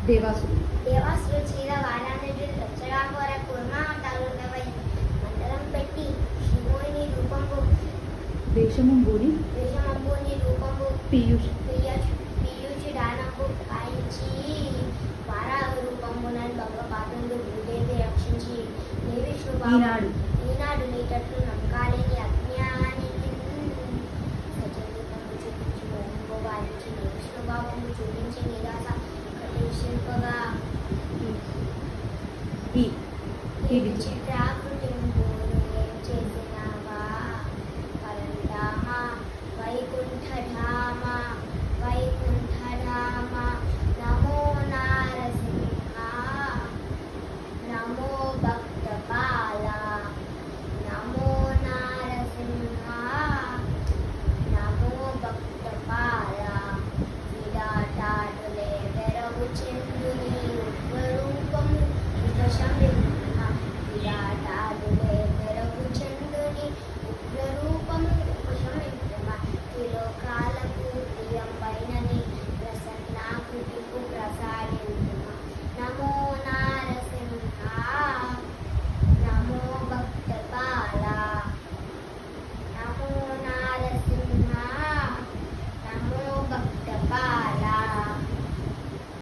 దేవాసుడు దేవాసుడు చీర వారానికి రచ్చగా కోర కుర్మా తరుణవై మండలం పెట్టి శివుని రూపంబు వేషమంబుని రూపంబు పీయూష్ పీయూషి దానంబు కాయించి వారాహ రూపంబునని భంగపాతుండు భూదేవి రక్షించి నీ విష్ణు ఈనాడు నీ తట్టు నమ్మకాలేని అజ్ఞానికి సచరితంబు చూపించి మోహంబు వారించి నీ విష్ణు భావంబు చూపించి నిరాశ కటింపగా